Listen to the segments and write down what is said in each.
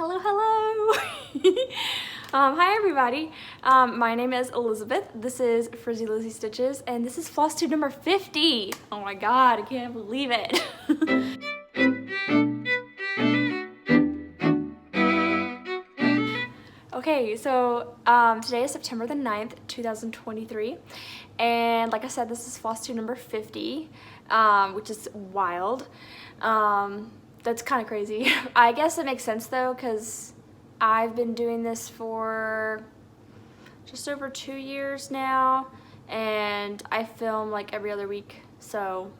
Hello, hello. Hi everybody. My name is Elizabeth. This is Frizzy Lizzie Stitches, and this is Flosstube number 50. Oh my god, I can't believe it. Okay, so today is September the 9th, 2023, and like I said, this is Flosstube number 50, which is wild. That's kind of crazy. I guess it makes sense though, because I've been doing this for just over 2 years now, and I film like every other week, so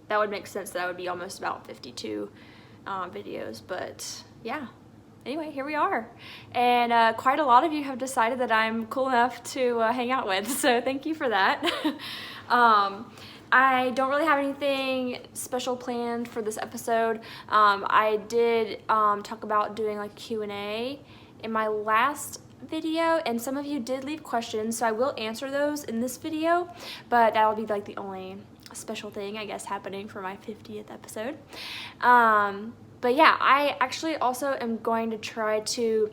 that would make sense. That would be almost about 52 videos, but yeah. Anyway, here we are, and quite a lot of you have decided that I'm cool enough to hang out with, so thank you for that. I don't really have anything special planned for this episode. I did talk about doing like Q&A in my last video, and some of you did leave questions, so I will answer those in this video, but that'll be like the only special thing, I guess, happening for my 50th episode. But yeah, I actually also am going to try to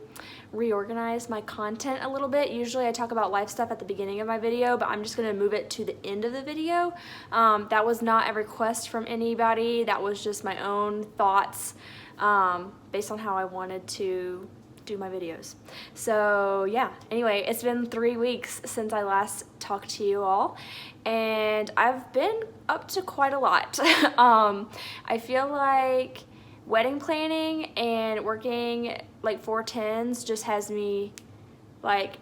reorganize my content a little bit. Usually I talk about life stuff at the beginning of my video, but I'm just going to move it to the end of the video. That was not a request from anybody. That was just my own thoughts based on how I wanted to do my videos. So yeah, anyway, it's been 3 weeks since I last talked to you all, and I've been up to quite a lot. I feel like wedding planning and working like 410s just has me like,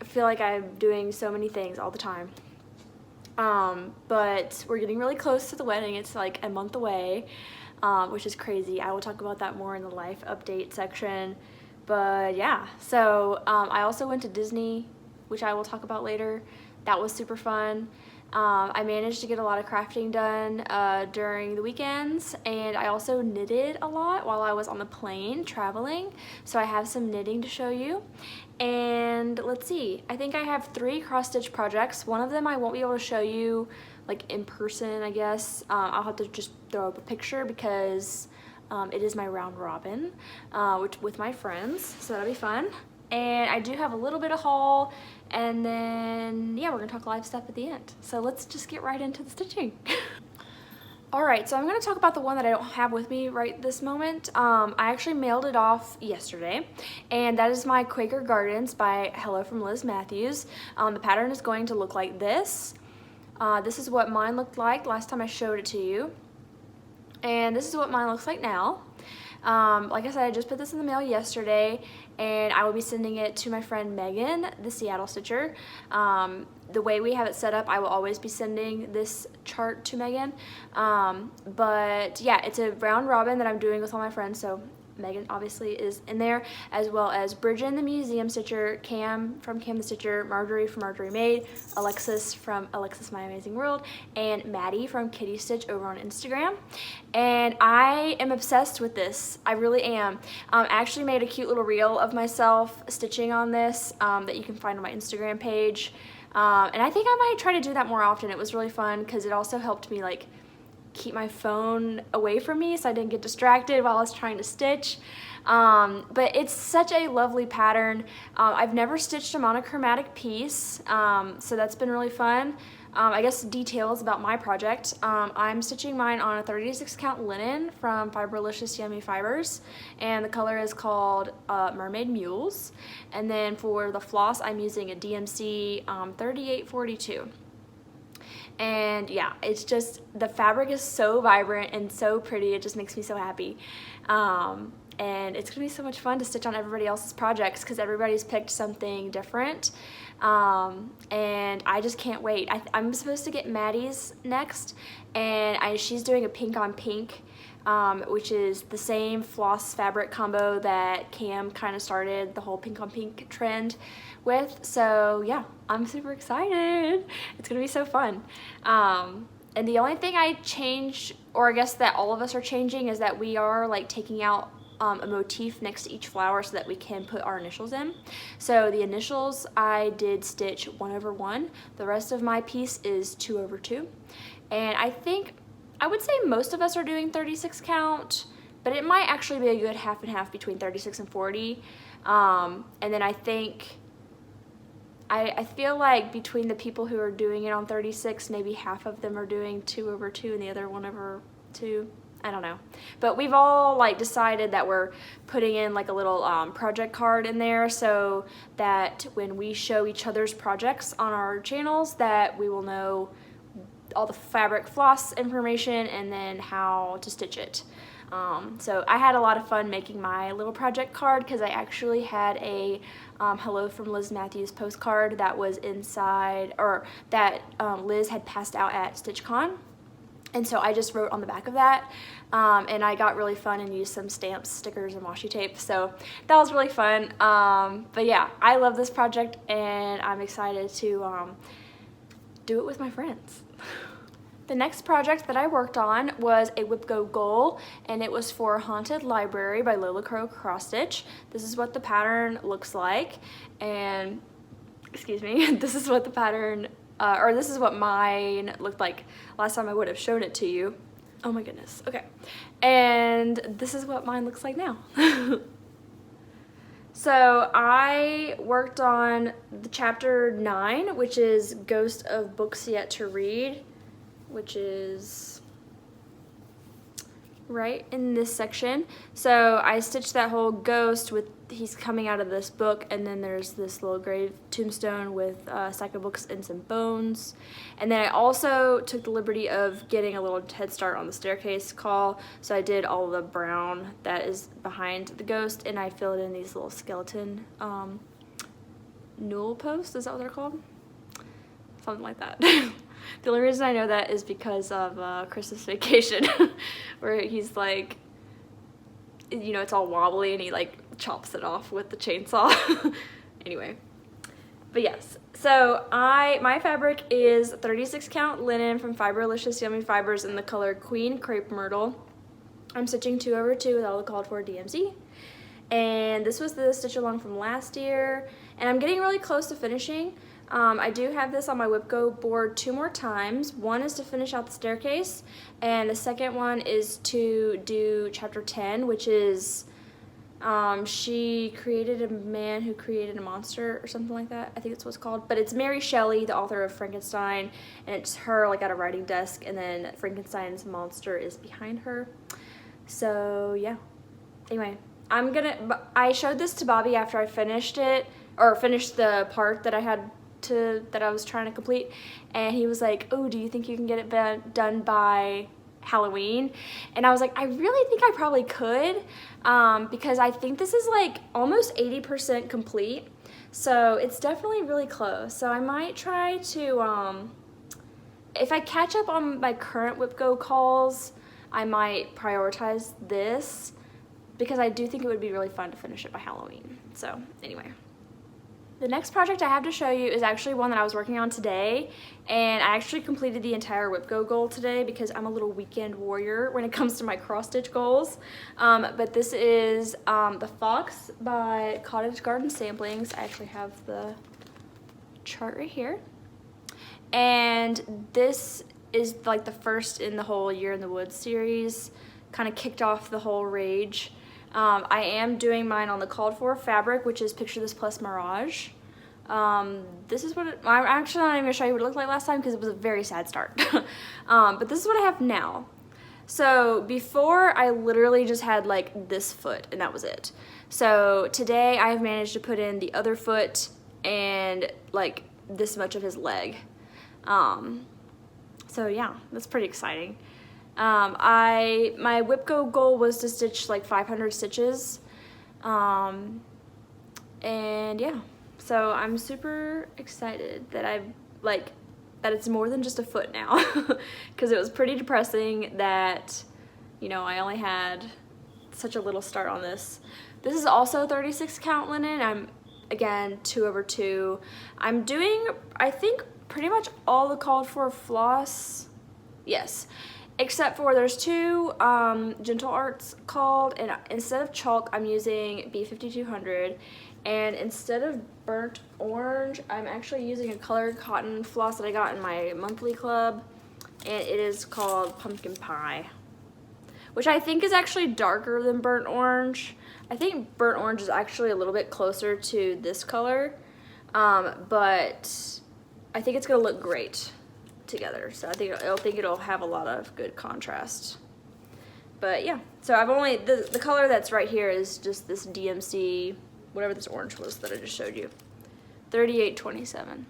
feel like I'm doing so many things all the time. But we're getting really close to the wedding. It's like a month away, which is crazy. I will talk about that more in the life update section. But yeah, so I also went to Disney, which I will talk about later. That was super fun. I managed to get a lot of crafting done during the weekends, and I also knitted a lot while I was on the plane traveling, so I have some knitting to show you. And let's see, I think I have 3 cross-stitch projects. One of them I won't be able to show you like in person, I guess. I'll have to just throw up a picture because it is my round robin with my friends, so that'll be fun. And I do have a little bit of haul, and then yeah, we're gonna talk live stuff at the end. So let's just get right into the stitching. Alright, so I'm gonna talk about the one that I don't have with me right this moment. I actually mailed it off yesterday, and that is my Quaker Gardens by Hello from Liz Mathews. The pattern is going to look like this. This is what mine looked like last time I showed it to you, and this is what mine looks like now. Like I said, I just put this in the mail yesterday, and I will be sending it to my friend Megan, the Seattle Stitcher. The way we have it set up, I will always be sending this chart to Megan. But yeah, it's a round robin that I'm doing with all my friends, so Megan obviously is in there, as well as Brijin the Museum Stitcher, Cam from Cam the Stitcher, Marjorie from Marjorie Made, Alexis from Alexis My Amazing World, and Maddie from Kitty Stitch over on Instagram. And I am obsessed with this. I really am. I actually made a cute little reel of myself stitching on this that you can find on my Instagram page. And I think I might try to do that more often. It was really fun because it also helped me like keep my phone away from me so I didn't get distracted while I was trying to stitch. But it's such a lovely pattern. I've never stitched a monochromatic piece, so that's been really fun. I guess details about my project. I'm stitching mine on a 36 count linen from Fibralicious Yummy Fibers, and the color is called Mermaid Mules. And then for the floss, I'm using a DMC 3842. And yeah, it's just, the fabric is so vibrant and so pretty. It just makes me so happy. And it's gonna be so much fun to stitch on everybody else's projects because everybody's picked something different. And I just can't wait. I'm supposed to get Maddie's next, and she's doing a pink on pink, which is the same floss fabric combo that Cam kind of started the whole pink on pink trend with. So yeah, I'm super excited. It's gonna be so fun. And the only thing I changed, or I guess that all of us are changing, is that we are like taking out a motif next to each flower so that we can put our initials in. So the initials, I did stitch 1/1. The rest of my piece is 2/2. And I think, I would say most of us are doing 36 count, but it might actually be a good half and half between 36 and 40. And then I think, I feel like between the people who are doing it on 36, maybe half of them are doing 2/2 and the other 1/2. I don't know. But we've all like decided that we're putting in like a little project card in there so that when we show each other's projects on our channels that we will know all the fabric floss information and then how to stitch it. So I had a lot of fun making my little project card because I actually had a hello from Liz Mathews postcard that was inside, or that Liz had passed out at STITCHCON. And so I just wrote on the back of that, and I got really fun and used some stamps, stickers, and washi tape. So that was really fun. But yeah, I love this project and I'm excited to do it with my friends. The next project that I worked on was a Whip Go goal, and it was for Haunted Library by Lola Cross Stitch. This is what the pattern looks like, and excuse me, this is what the pattern, or this is what mine looked like last time I would have shown it to you. Oh my goodness, okay. And this is what mine looks like now. So I worked on the chapter 9, which is Ghost of Books Yet to Read, which is right in this section. So I stitched that whole ghost with, he's coming out of this book, and then there's this little grave tombstone with a stack of books and some bones. And then I also took the liberty of getting a little head start on the staircase call. So I did all the brown that is behind the ghost, and I filled in these little skeleton newel posts, is that what they're called? Something like that. The only reason I know that is because of Christmas Vacation, where he's like, you know, it's all wobbly and he like chops it off with the chainsaw. Anyway, but yes, so my fabric is 36 count linen from Fiberlicious Yummy Fibers in the color Queen Crepe Myrtle. I'm stitching 2/2 with all the called for DMZ. And this was the stitch along from last year, and I'm getting really close to finishing. I do have this on my Whip Go board 2 more times. One is to finish out the staircase, and the second one is to do chapter 10, which is she created a man who created a monster or something like that. I think that's what it's called. But it's Mary Shelley, the author of Frankenstein, and it's her like at a writing desk, and then Frankenstein's monster is behind her. So yeah. Anyway, I showed this to Bobby after I finished it, or finished the part that I was trying to complete, and he was like, oh, do you think you can get it done by Halloween? And I was like, I really think I probably could, because I think this is like almost 80% complete, so it's definitely really close. So I might try to, if I catch up on my current Whip Go calls, I might prioritize this, because I do think it would be really fun to finish it by Halloween. So anyway. The next project I have to show you is actually one that I was working on today, and I actually completed the entire Whip Go goal today because I'm a little weekend warrior when it comes to my cross stitch goals. But this is the Fox by Cottage Garden Samplings. I actually have the chart right here. And this is like the first in the whole Year in the Woods series, kind of kicked off the whole rage. I am doing mine on the called for fabric, which is Picture This Plus Mirage. This is what I'm actually not even going to show you what it looked like last time because it was a very sad start. But this is what I have now. So before, I literally just had like this foot and that was it. So today I have managed to put in the other foot and like this much of his leg. So yeah, that's pretty exciting. My Whip Go goal was to stitch like 500 stitches, and yeah, so I'm super excited that that it's more than just a foot now, because it was pretty depressing that, you know, I only had such a little start on this. This is also 36 count linen. I'm, again, 2/2. I'm doing, I think, pretty much all the called for floss, yes. Except for there's 2 Gentle Arts called, and instead of chalk, I'm using B5200, and instead of burnt orange, I'm actually using a colored cotton floss that I got in my monthly club, and it is called Pumpkin Pie, which I think is actually darker than burnt orange. I think burnt orange is actually a little bit closer to this color, but I think it's gonna look great together. So I think it'll have a lot of good contrast. But yeah, so I've only, the color that's right here is just this DMC, whatever this orange was that I just showed you, 3827.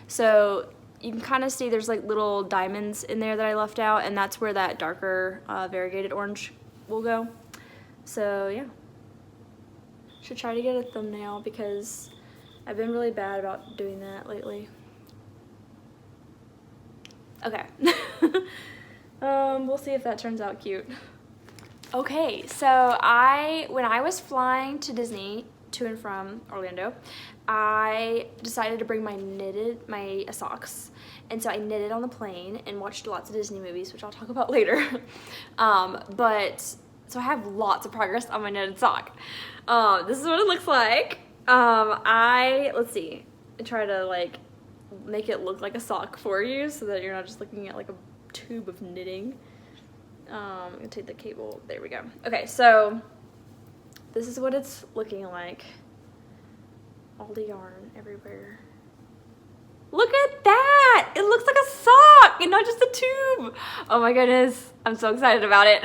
So you can kind of see there's like little diamonds in there that I left out, and that's where that darker variegated orange will go. So yeah, should try to get a thumbnail because I've been really bad about doing that lately. Okay. We'll see if that turns out cute. Okay, so when I was flying to Disney to and from Orlando, I decided to bring my socks, and so I knitted on the plane and watched lots of Disney movies, which I'll talk about later. So I have lots of progress on my knitted sock. This is what it looks like. Let's see, I try to like make it look like a sock for you so that you're not just looking at like a tube of knitting. I'm gonna take the cable, there we go. Okay, so this is what it's looking like. All the yarn everywhere. Look at that! It looks like a sock and not just a tube. Oh my goodness, I'm so excited about it.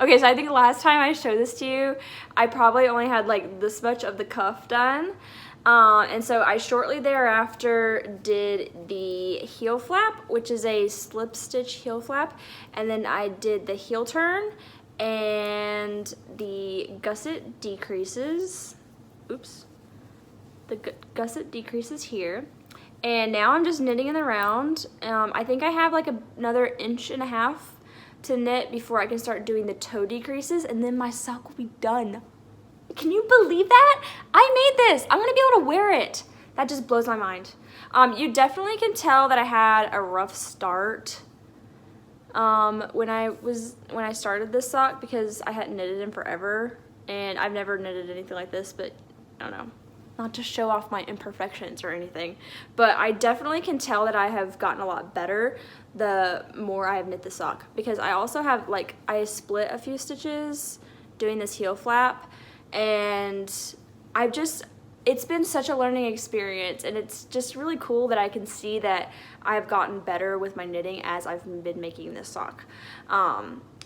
Okay, so I think the last time I showed this to you, I probably only had like this much of the cuff done. And so I shortly thereafter did the heel flap, which is a slip stitch heel flap, and then I did the heel turn and the gusset decreases. Oops. The gusset decreases here. And now I'm just knitting in the round. I think I have like another 1.5 inches to knit before I can start doing the toe decreases, and then my sock will be done. Can you believe that? I made this. I'm gonna be able to wear it. That just blows my mind. You definitely can tell that I had a rough start when I started this sock, because I hadn't knitted in forever, and I've never knitted anything like this, but I don't know. Not to show off my imperfections or anything, but I definitely can tell that I have gotten a lot better the more I have knit the sock, because I also have I split a few stitches doing this heel flap, and it's been such a learning experience, and it's just really cool that I can see that I've gotten better with my knitting as I've been making this sock.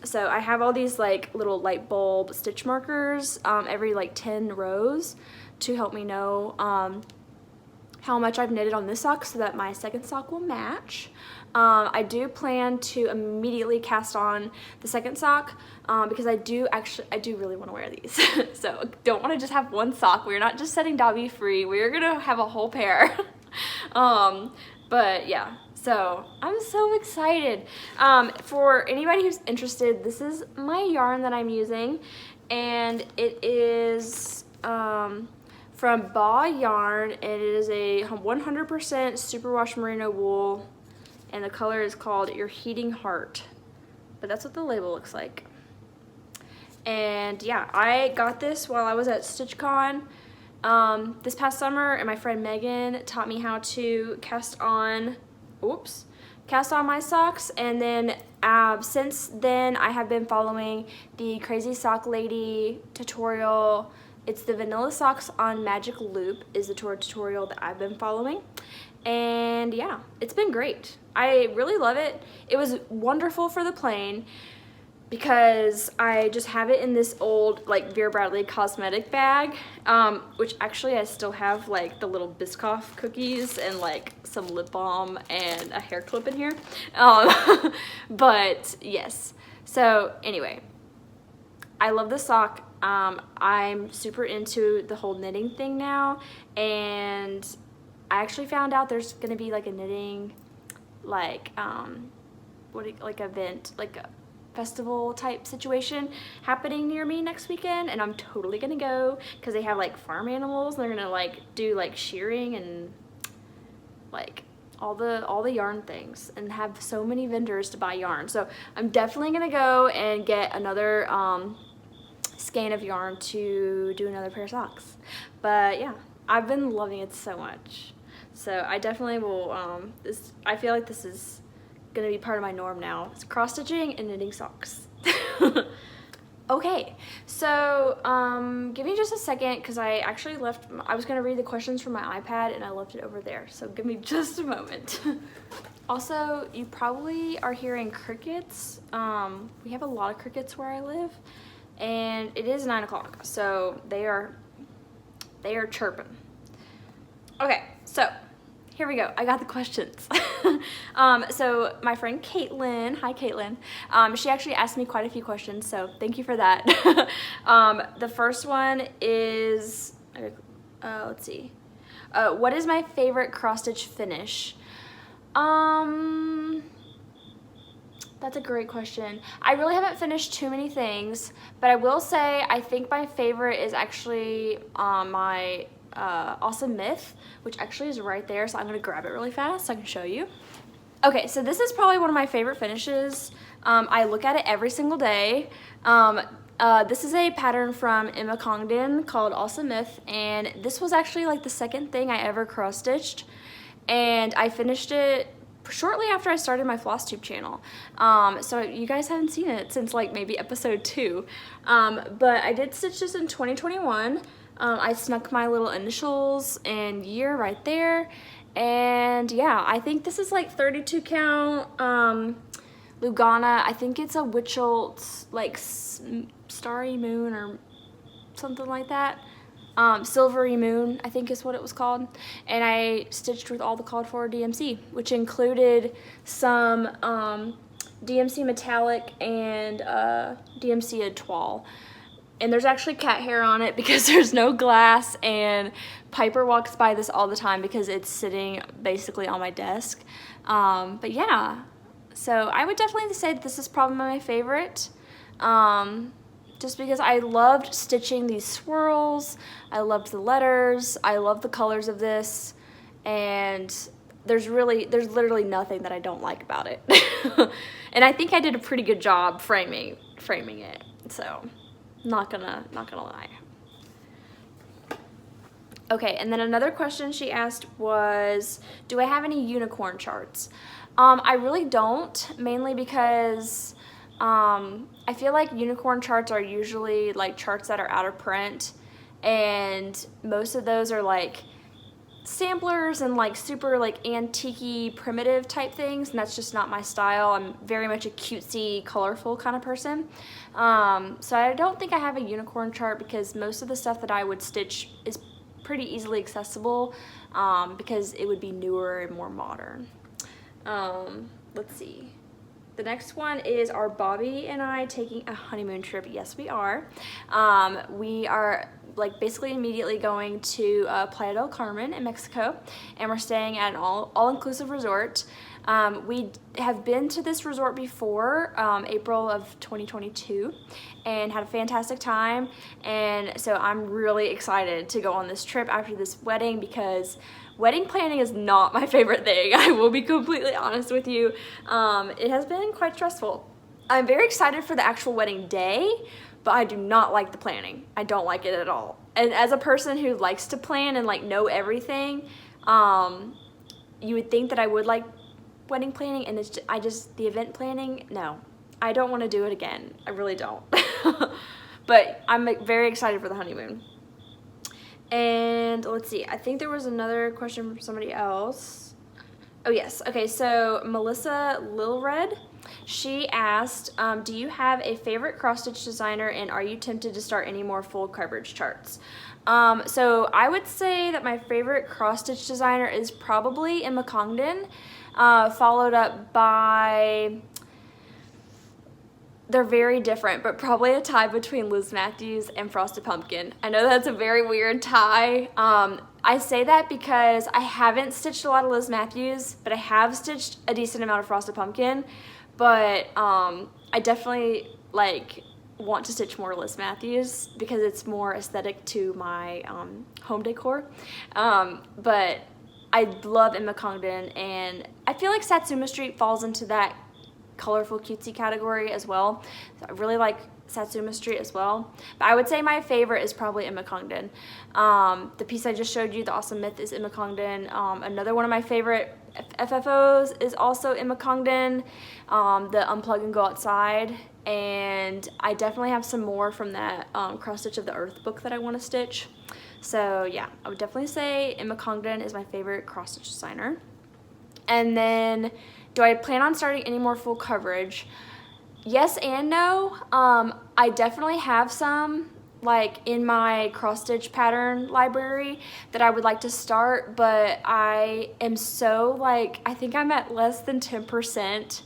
So I have all these little light bulb stitch markers every 10 rows to help me know how much I've knitted on this sock so that my second sock will match. I do plan to immediately cast on the second sock because I do really want to wear these. So don't want to just have one sock. We're not just setting Dobby free. We're gonna have a whole pair. But yeah, so I'm so excited. For anybody who's interested, this is my yarn that I'm using, and it is from Baw Yarn, and it is a 100% superwash merino wool, and the color is called Your Heating Heart. But that's what the label looks like. And yeah, I got this while I was at STITCHY this past summer, and my friend Megan taught me how to cast on my socks, and then since then I have been following the Crazy Sock Lady tutorial. It's the vanilla socks on magic loop is the tutorial that I've been following, and yeah, it's been great. I really love it. It was wonderful for the plane because I just have it in this old Vera Bradley cosmetic bag, which actually I still have the little Biscoff cookies and some lip balm and a hair clip in here. But yes, so anyway, I love this sock. I'm super into the whole knitting thing now, and I actually found out there's gonna be a knitting event, a festival type situation happening near me next weekend, and I'm totally gonna go because they have farm animals, and they're gonna do shearing and all the yarn things, and have so many vendors to buy yarn. So I'm definitely gonna go and get another skein of yarn to do another pair of socks. But yeah, I've been loving it so much. So I definitely will, I feel like this is gonna be part of my norm now. It's cross-stitching and knitting socks. Okay, so give me just a second because I actually I was gonna read the questions from my iPad and I left it over there, so give me just a moment. Also, you probably are hearing crickets. We have a lot of crickets where I live, and it is 9 o'clock, so they are chirping. Okay, so here we go. I got the questions. So my friend Caitlin, hi Caitlin, she actually asked me quite a few questions, so thank you for that. The first one is, let's see, what is my favorite cross-stitch finish? That's a great question. I really haven't finished too many things, but I will say I think my favorite is actually my Awesome Myth, which actually is right there, so I'm gonna grab it really fast so I can show you. Okay, so this is probably one of my favorite finishes. I look at it every single day. This is a pattern from Emma Congdon called Awesome Myth, and this was actually like the second thing I ever cross-stitched, and I finished it shortly after I started my Flosstube channel. So you guys haven't seen it since like maybe episode 2. But I did stitch this in 2021. I snuck my little initials and year right there. And yeah, I think this is like 32 count Lugana. I think it's a Witchelt like Starry Moon or something like that. Silvery Moon, I think is what it was called. And I stitched with all the called for DMC, which included some DMC metallic and DMC Etoile. And there's actually cat hair on it because there's no glass, and Piper walks by this all the time because it's sitting basically on my desk. But yeah, so I would definitely say that this is probably my favorite. Just because I loved stitching these swirls, I loved the letters, I love the colors of this, and there's literally nothing that I don't like about it. And I think I did a pretty good job framing it, so not gonna lie. Okay, and then another question she asked was, do I have any unicorn charts? I really don't, mainly because I feel like unicorn charts are usually like charts that are out of print, and most of those are like samplers and like super like antique-y primitive type things, and that's just not my style. I'm very much a cutesy, colorful kind of person. So I don't think I have a unicorn chart because most of the stuff that I would stitch is pretty easily accessible because it would be newer and more modern. Let's see. The next one is, are Bobby and I taking a honeymoon trip? Yes, we are. We are like basically immediately going to Playa del Carmen in Mexico, and we're staying at an all-inclusive resort. We have been to this resort before, April of 2022, and had a fantastic time, and so I'm really excited to go on this trip after this wedding because wedding planning is not my favorite thing. I will be completely honest with you. It has been quite stressful. I'm very excited for the actual wedding day, but I do not like the planning. I don't like it at all. And as a person who likes to plan and like know everything, you would think that I would like wedding planning, and it's just the event planning, no. I don't want to do it again. I really don't. But I'm very excited for the honeymoon. And let's see, I think there was another question from somebody else. Oh yes, okay, so Melissa Lilred, she asked, do you have a favorite cross-stitch designer, and are you tempted to start any more full coverage charts? So I would say that my favorite cross-stitch designer is probably Emma Congdon, followed up by, they're very different, but probably a tie between Liz Mathews and Frosted Pumpkin. I know that's a very weird tie. I say that because I haven't stitched a lot of Liz Mathews, but I have stitched a decent amount of Frosted Pumpkin. But I definitely like want to stitch more Liz Mathews because it's more aesthetic to my home decor. But I love Emma Congdon, and I feel like Satsuma Street falls into that colorful cutesy category as well. So I really like Satsuma Street as well. But I would say my favorite is probably Emma Congdon. The piece I just showed you, the Awesome Myth, is Emma Congdon. Another one of my favorite FFOs is also Emma Congdon. The Unplug and Go Outside and I definitely have some more from that Cross Stitch of the Earth book that I want to stitch. So yeah, I would definitely say Emma Congdon is my favorite cross stitch designer. And then, do I plan on starting any more full coverage? Yes and no. I definitely have some like in my cross stitch pattern library that I would like to start, but I am so like, I think I'm at less than 10%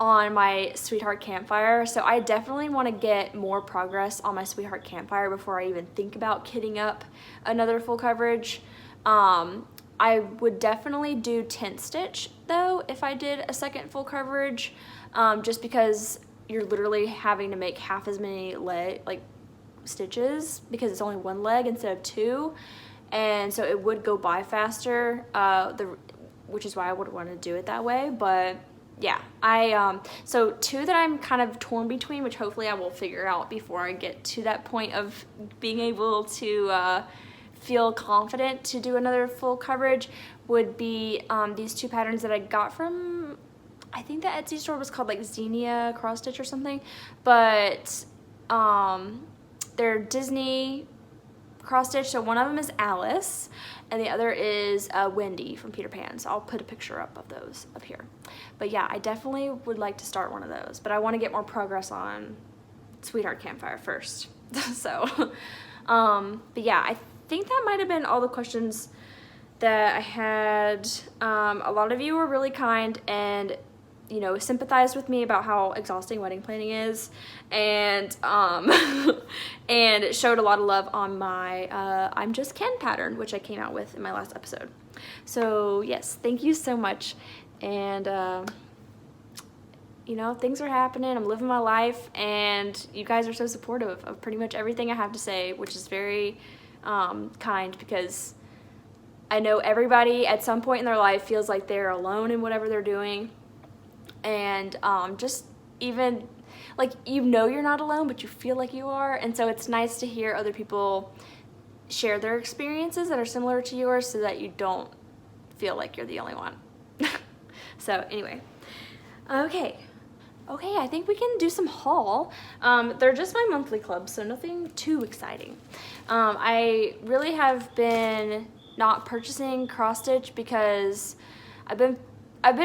on my Sweetheart Campfire, so I definitely want to get more progress on my Sweetheart Campfire before I even think about kitting up another full coverage. I would definitely do tent stitch though if I did a second full coverage, just because you're literally having to make half as many stitches because it's only one leg instead of two, and so it would go by faster, which is why I would want to do it that way. But yeah, so two that I'm kind of torn between, which hopefully I will figure out before I get to that point of being able to feel confident to do another full coverage, would be these two patterns that I got from, I think the Etsy store was called like Xenia Cross Stitch or something, but they're Disney cross stitch. So one of them is Alice and the other is Wendy from Peter Pan. So I'll put a picture up of those up here. But yeah, I definitely would like to start one of those, but I want to get more progress on Sweetheart Campfire first. So, but yeah, I think that might have been all the questions that I had. A lot of you were really kind and, you know, sympathized with me about how exhausting wedding planning is, and and showed a lot of love on my I'm Just Ken pattern, which I came out with in my last episode. So yes, thank you so much. And you know, things are happening, I'm living my life, and you guys are so supportive of pretty much everything I have to say, which is very kind, because I know everybody at some point in their life feels like they're alone in whatever they're doing. And just even like, you know, you're not alone, but you feel like you are. And so it's nice to hear other people share their experiences that are similar to yours so that you don't feel like you're the only one. So anyway, okay, I think we can do some haul. They're just my monthly clubs, so nothing too exciting. I really have been not purchasing cross stitch because I've been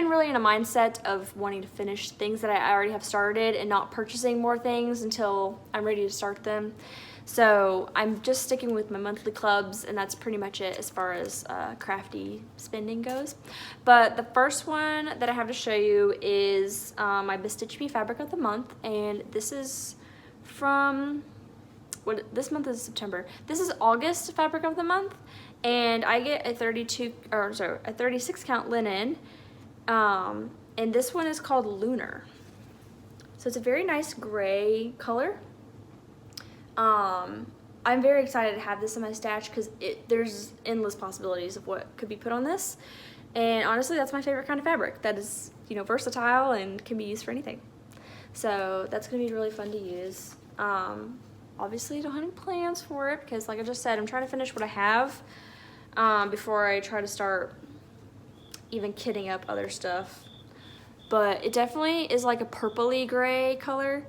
really in a mindset of wanting to finish things that I already have started and not purchasing more things until I'm ready to start them. So I'm just sticking with my monthly clubs, and that's pretty much it as far as crafty spending goes. But the first one that I have to show you is my Stitch Me Fabric of the Month, and this is from, this month is September. This is August Fabric of the Month, and I get a 36 count linen. And this one is called Lunar. So it's a very nice gray color. I'm very excited to have this in my stash because there's endless possibilities of what could be put on this. And honestly, that's my favorite kind of fabric that is, you know, versatile and can be used for anything. So that's going to be really fun to use. Obviously, I don't have any plans for it because, like I just said, I'm trying to finish what I have before I try to start even kitting up other stuff. But it definitely is like a purpley gray color,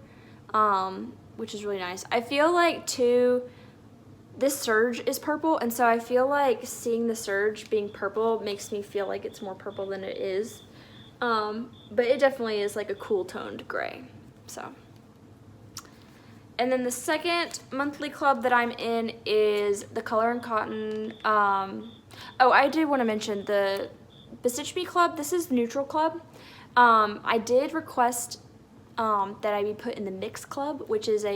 which is really nice. I feel like too, this serge is purple, and so I feel like seeing the serge being purple makes me feel like it's more purple than it is. But it definitely is like a cool toned gray. So, and then the second monthly club that I'm in is the Color and Cotton. Oh, I did want to mention the Stitch Me Club. This is neutral club. I did request that I be put in the mix club, which is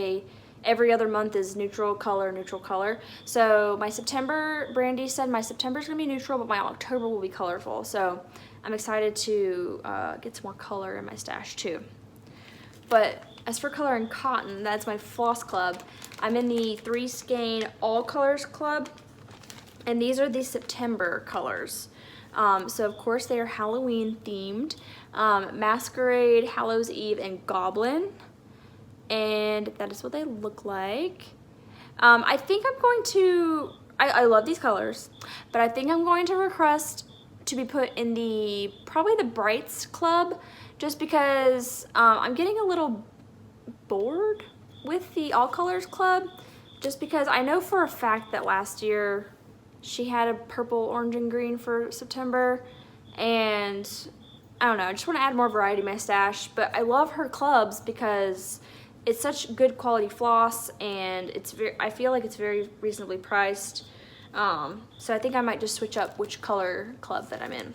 every other month is neutral color, neutral color. So my September, Brandy said my September is gonna be neutral, but my October will be colorful. So I'm excited to get some more color in my stash too. But as for Color and Cotton, that's my floss club. I'm in the 3 skein all colors club, and these are the September colors. So of course they are Halloween themed, Masquerade, Hallows Eve, and Goblin, and that is what they look like. I think I'm going to, I love these colors, but I think I'm going to request to be put in probably the Brights club, just because I'm getting a little board with the All Colors Club, just because I know for a fact that last year she had a purple, orange, and green for September, and I don't know, I just want to add more variety to my stash. But I love her clubs because it's such good quality floss, and I feel like it's very reasonably priced. So I think I might just switch up which color club that I'm in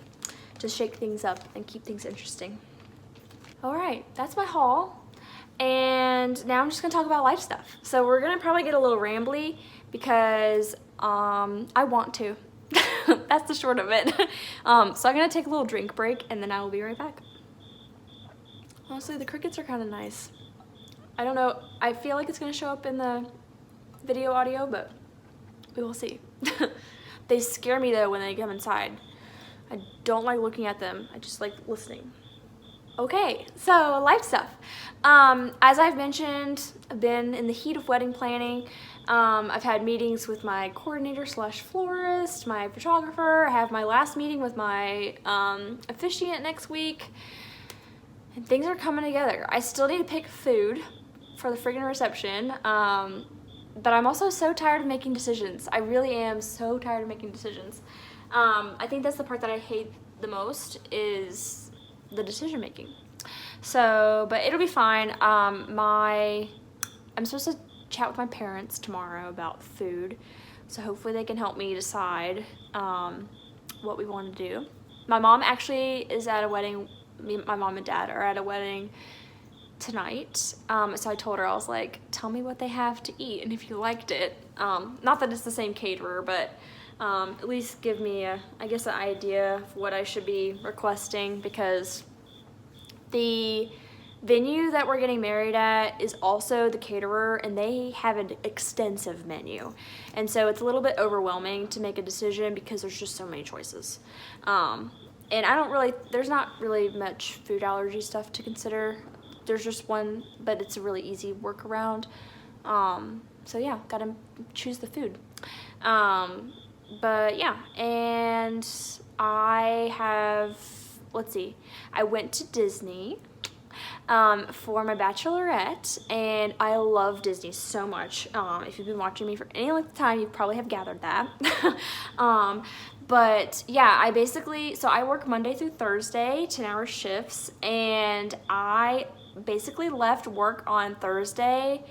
to shake things up and keep things interesting. All right, that's my haul. And now I'm just gonna talk about life stuff. So we're gonna probably get a little rambly because I want to. That's the short of it. So I'm gonna take a little drink break and then I will be right back. Honestly, the crickets are kind of nice. I don't know, I feel like it's gonna show up in the video audio, but we will see. They scare me though when they come inside. I don't like looking at them, I just like listening. Okay, so life stuff. As I've mentioned, I've been in the heat of wedding planning. I've had meetings with my coordinator slash florist, my photographer. I have my last meeting with my officiant next week. And things are coming together. I still need to pick food for the friggin' reception. But I'm also so tired of making decisions. I really am so tired of making decisions. I think that's the part that I hate the most is the decision making. So, but it'll be fine. I'm supposed to chat with my parents tomorrow about food. So hopefully they can help me decide what we want to do. My mom actually is at a wedding. My mom and dad are at a wedding tonight. So I told her, I was like, tell me what they have to eat and if you liked it. Not that it's the same caterer, but at least give me I guess an idea of what I should be requesting, because the venue that we're getting married at is also the caterer and they have an extensive menu. And so it's a little bit overwhelming to make a decision because there's just so many choices. And there's not really much food allergy stuff to consider. There's just one, but it's a really easy workaround. So yeah, gotta choose the food. But yeah, and let's see, I went to Disney for my bachelorette, and I love Disney so much. If you've been watching me for any length of time, you probably have gathered that. But yeah, so I work Monday through Thursday, 10-hour shifts, and I basically left work on Thursday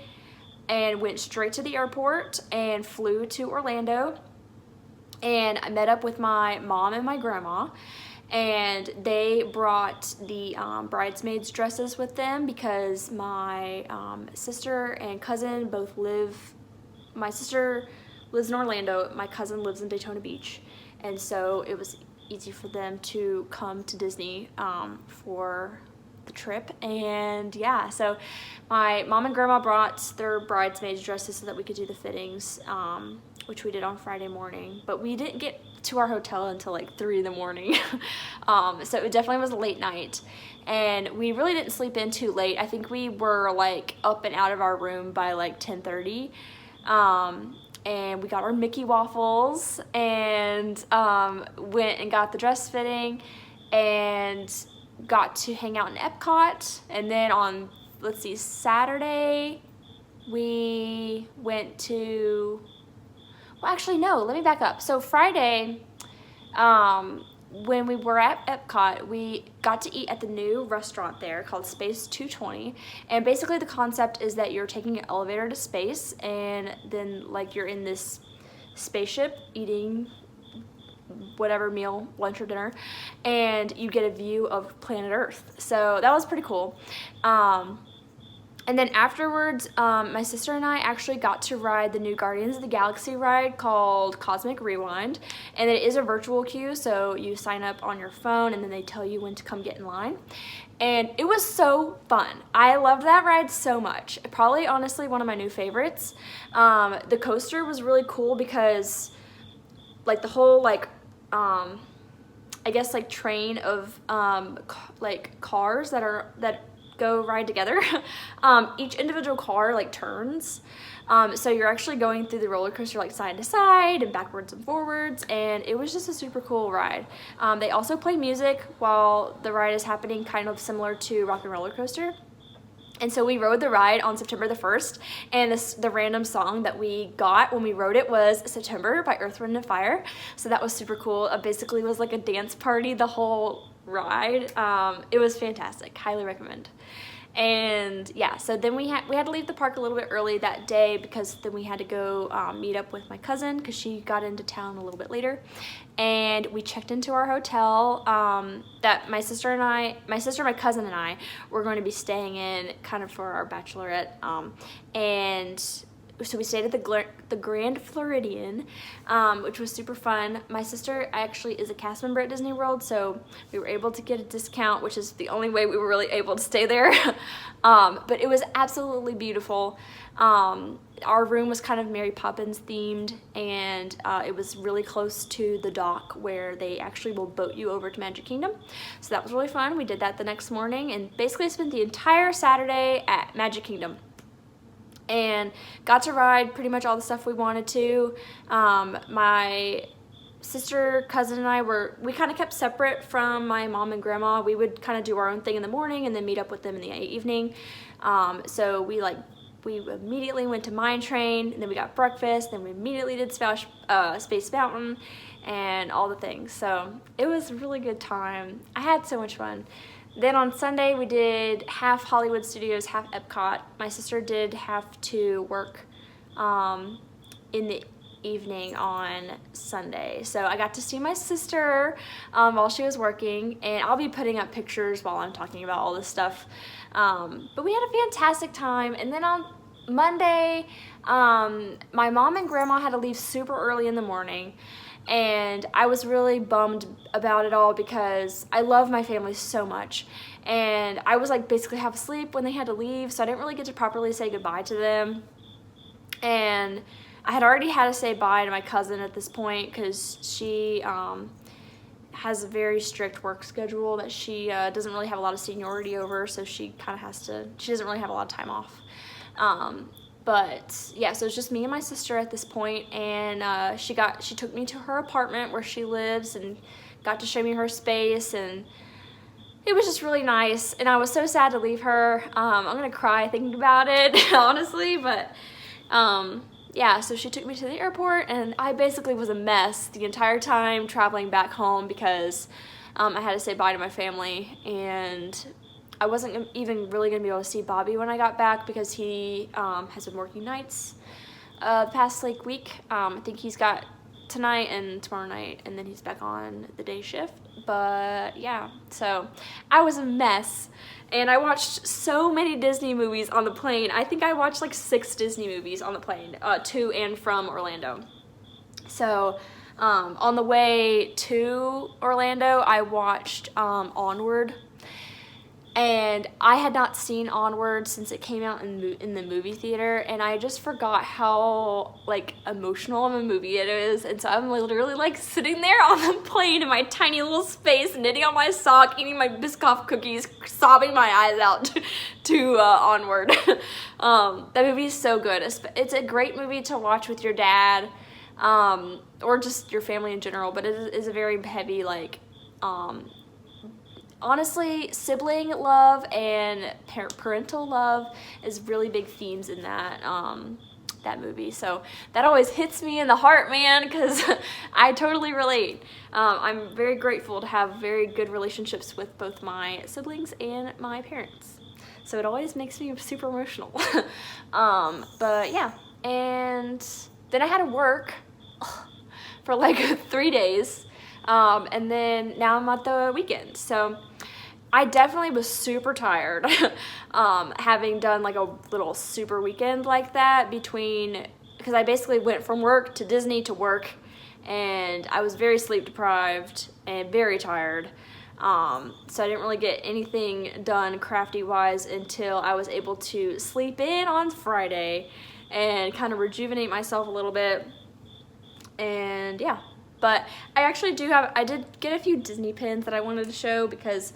and went straight to the airport and flew to Orlando, and I met up with my mom and my grandma, and they brought the bridesmaids dresses with them because my sister and cousin both my sister lives in Orlando, my cousin lives in Daytona Beach, and so it was easy for them to come to Disney for the trip. And yeah, so my mom and grandma brought their bridesmaids dresses so that we could do the fittings, which we did on Friday morning, but we didn't get to our hotel until like 3 in the morning. So it definitely was a late night, and we really didn't sleep in too late. I think we were like up and out of our room by like 10:30. And we got our Mickey waffles and went and got the dress fitting and got to hang out in Epcot. And then on, let's see, Saturday we went to, well actually no, let me back up. So Friday, when we were at Epcot, we got to eat at the new restaurant there called Space 220, and basically the concept is that you're taking an elevator to space, and then like you're in this spaceship eating whatever meal, lunch or dinner, and you get a view of planet Earth. So that was pretty cool. And then afterwards, my sister and I actually got to ride the new Guardians of the Galaxy ride called Cosmic Rewind. And it is a virtual queue, so you sign up on your phone and then they tell you when to come get in line. And it was so fun. I loved that ride so much. Probably, honestly, one of my new favorites. The coaster was really cool because like the whole like, I guess like train of like cars that go ride together. Each individual car like turns, so you're actually going through the roller coaster like side to side and backwards and forwards, and it was just a super cool ride. They also play music while the ride is happening, kind of similar to Rock and Roller Coaster. And so we rode the ride on September the 1st, and the random song that we got when we rode it was September by Earth, Wind & Fire. So that was super cool. It basically was like a dance party the whole ride. It was fantastic. Highly recommend. And yeah, so then we had to leave the park a little bit early that day because then we had to go meet up with my cousin because she got into town a little bit later. And we checked into our hotel that my sister, my cousin and I were going to be staying in kind of for our bachelorette. And so we stayed at the Grand Floridian, which was super fun. My sister actually is a cast member at Disney World, so we were able to get a discount, which is the only way we were really able to stay there. But it was absolutely beautiful. Our room was kind of Mary Poppins themed, and it was really close to the dock where they actually will boat you over to Magic Kingdom. So that was really fun. We did that the next morning and basically spent the entire Saturday at Magic Kingdom. And got to ride pretty much all the stuff we wanted to. My sister, cousin, and I we kind of kept separate from my mom and grandma. We would kind of do our own thing in the morning and then meet up with them in the evening. So we immediately went to Mine Train, and then we got breakfast, then we immediately did Space Mountain and all the things. So it was a really good time. I had so much fun. Then on Sunday, we did half Hollywood Studios, half Epcot. My sister did have to work in the evening on Sunday. So I got to see my sister while she was working, and I'll be putting up pictures while I'm talking about all this stuff. But we had a fantastic time. And then on Monday, my mom and grandma had to leave super early in the morning. And I was really bummed about it all because I love my family so much. And I was like basically half asleep when they had to leave, so I didn't really get to properly say goodbye to them. And I had already had to say bye to my cousin at this point because she has a very strict work schedule that she doesn't really have a lot of seniority over, so she doesn't really have a lot of time off. But yeah, so it's just me and my sister at this point, and she took me to her apartment where she lives and got to show me her space, and it was just really nice. And I was so sad to leave her. I'm gonna cry thinking about it, honestly, but yeah, so she took me to the airport, and I basically was a mess the entire time traveling back home because I had to say bye to my family, and I wasn't even really going to be able to see Bobby when I got back because he has been working nights the past week. I think he's got tonight and tomorrow night, and then he's back on the day shift. But yeah, so I was a mess, and I watched so many Disney movies on the plane. I think I watched like 6 Disney movies on the plane, to and from Orlando. So on the way to Orlando, I watched Onward. And I had not seen Onward since it came out in the movie theater, and I just forgot how emotional of a movie it is. And so I'm literally sitting there on the plane in my tiny little space, knitting on my sock, eating my Biscoff cookies, sobbing my eyes out to Onward. That movie is so good. It's a great movie to watch with your dad, or just your family in general. But it is a very heavy honestly, sibling love and parental love is really big themes in that movie. So that always hits me in the heart, man, because I totally relate. I'm very grateful to have very good relationships with both my siblings and my parents. So it always makes me super emotional. But yeah, and then I had to work for 3 days. And then now I'm at the weekend. So I definitely was super tired, having done a little super weekend like that because I basically went from work to Disney to work, and I was very sleep deprived and very tired. So I didn't really get anything done crafty wise until I was able to sleep in on Friday and kind of rejuvenate myself a little bit. And yeah. But I did get a few Disney pins that I wanted to show because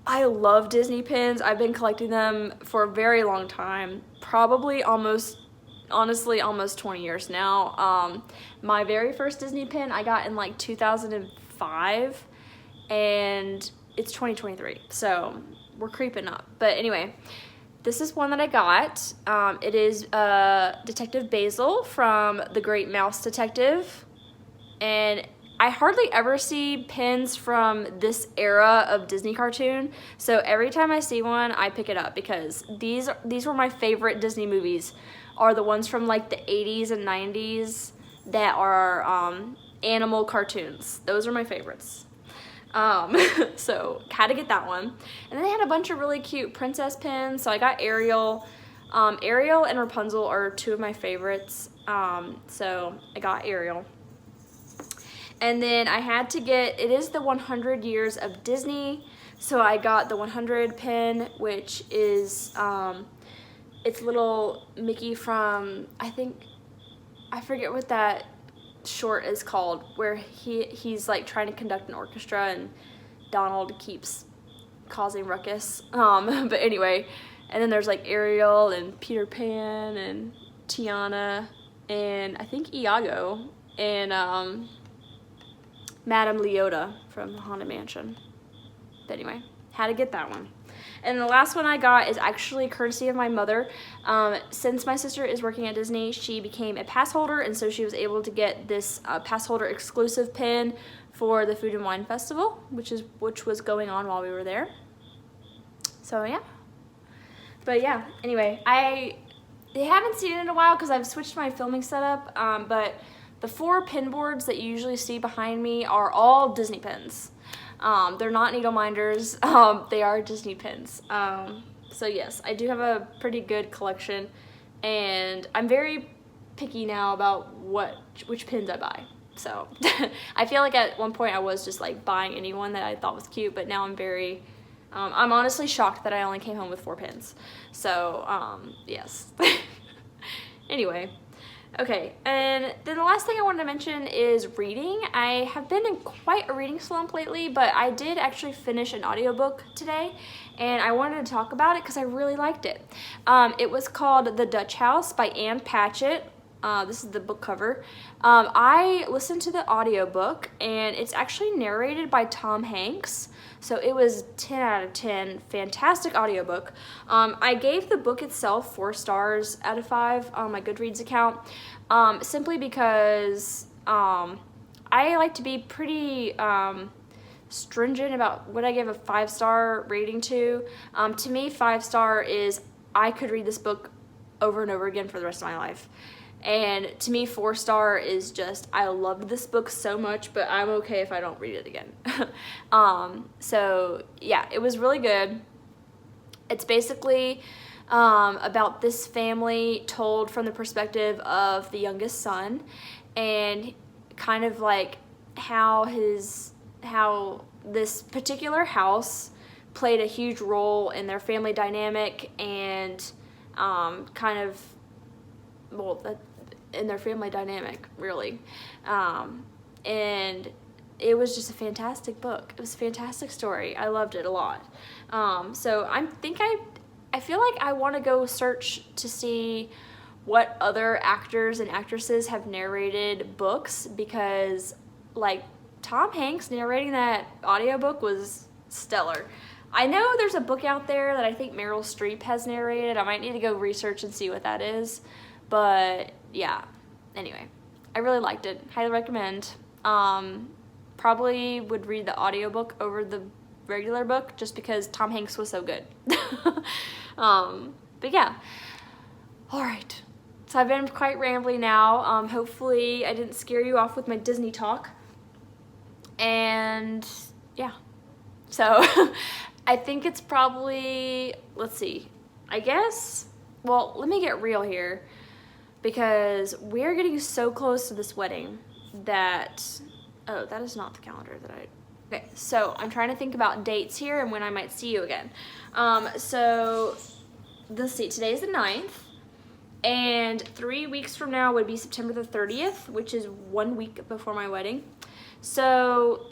I love Disney pins. I've been collecting them for a very long time, probably almost 20 years now. My very first Disney pin I got in 2005, and it's 2023, so we're creeping up. But anyway, this is one that I got. It is Detective Basil from The Great Mouse Detective. And I hardly ever see pins from this era of Disney cartoon, so every time I see one, I pick it up because these were my favorite Disney movies, are the ones from like the 80s and 90s that are animal cartoons. Those are my favorites. So had to get that one. And then they had a bunch of really cute princess pins, so I got Ariel. Ariel and Rapunzel are two of my favorites, so I got Ariel. And then I had to get, it is the 100 years of Disney, so I got the 100 pin, which is, it's little Mickey from, I forget what that short is called, where he's like trying to conduct an orchestra and Donald keeps causing ruckus. But anyway, and then there's like Ariel and Peter Pan and Tiana and I think Iago and, Madame Leota from the Haunted Mansion. But anyway, had to get that one. And the last one I got is actually courtesy of my mother. Since my sister is working at Disney, she became a pass holder, and so she was able to get this pass holder exclusive pin for the Food and Wine Festival, which was going on while we were there. So yeah. But yeah, anyway, they haven't seen it in a while because I've switched my filming setup, but the 4 pin boards that you usually see behind me are all Disney pins. They're not needle minders, they are Disney pins. So yes, I do have a pretty good collection, and I'm very picky now about which pins I buy. So I feel like at one point I was just like buying anyone that I thought was cute, but now I'm very, I'm honestly shocked that I only came home with 4 pins. So yes. Anyway. Okay, and then the last thing I wanted to mention is reading. I have been in quite a reading slump lately, but I did actually finish an audiobook today, and I wanted to talk about it because I really liked it. It was called The Dutch House by Anne Patchett. This is the book cover. I listened to the audiobook, and it's actually narrated by Tom Hanks. So it was 10 out of 10, fantastic audiobook. I gave the book itself 4 stars out of 5 on my Goodreads account, simply because I like to be pretty stringent about what I give a 5-star rating to. To me, 5-star is I could read this book over and over again for the rest of my life. And to me, 4-star is just, I loved this book so much, but I'm okay if I don't read it again. So yeah, it was really good. It's basically about this family told from the perspective of the youngest son, and kind of like how this particular house played a huge role in their family dynamic, and kind of, well, in their family dynamic, really. And it was just a fantastic book. It was a fantastic story. I loved it a lot. So I feel like I want to go search to see what other actors and actresses have narrated books, because like Tom Hanks narrating that audiobook was stellar. I know there's a book out there that I think Meryl Streep has narrated. I might need to go research and see what that is. But yeah, anyway, I really liked it. Highly recommend. Probably would read the audiobook over the regular book just because Tom Hanks was so good. But yeah. Alright. So I've been quite rambly now. Hopefully I didn't scare you off with my Disney talk. And yeah. So I think it's probably, let's see, I guess, well, let me get real here, because we're getting so close to this wedding that, oh, that is not the calendar that okay, so I'm trying to think about dates here and when I might see you again. So let's see, today's the 9th, and 3 weeks from now would be September the 30th, which is 1 week before my wedding. So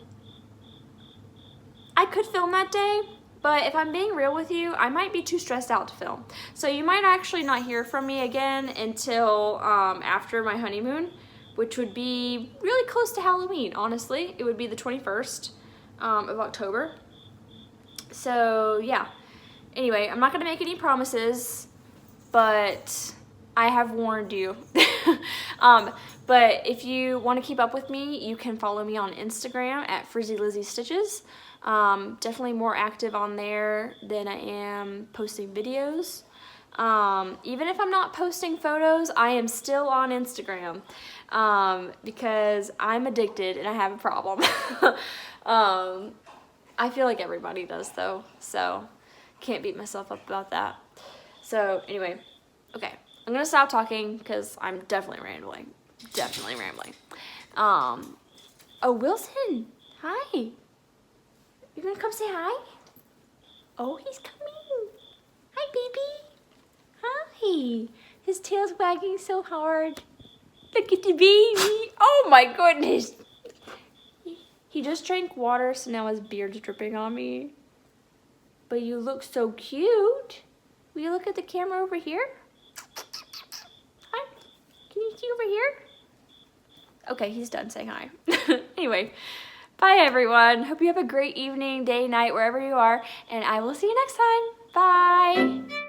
I could film that day, but if I'm being real with you, I might be too stressed out to film. So you might actually not hear from me again until after my honeymoon, which would be really close to Halloween, honestly. It would be the 21st of October. So yeah, Anyway, I'm not gonna make any promises, but I have warned you. But if you want to keep up with me, you can follow me on Instagram at Frizzy Lizzie Stitches. Definitely more active on there than I am posting videos. Even if I'm not posting photos, I am still on Instagram because I'm addicted and I have a problem. I feel like everybody does though, so can't beat myself up about that. So anyway, okay, I'm gonna stop talking because I'm definitely rambling. Definitely rambling. Oh, Wilson, hi. You gonna come say hi? Oh, he's coming. Hi, baby. Hi. His tail's wagging so hard. Look at the baby. Oh my goodness. He just drank water, so now his beard's dripping on me. But you look so cute. Will you look at the camera over here? Hi. Can you see over here? Okay, he's done saying hi. Anyway, bye everyone. Hope you have a great evening, day, night, wherever you are. And I will see you next time. Bye.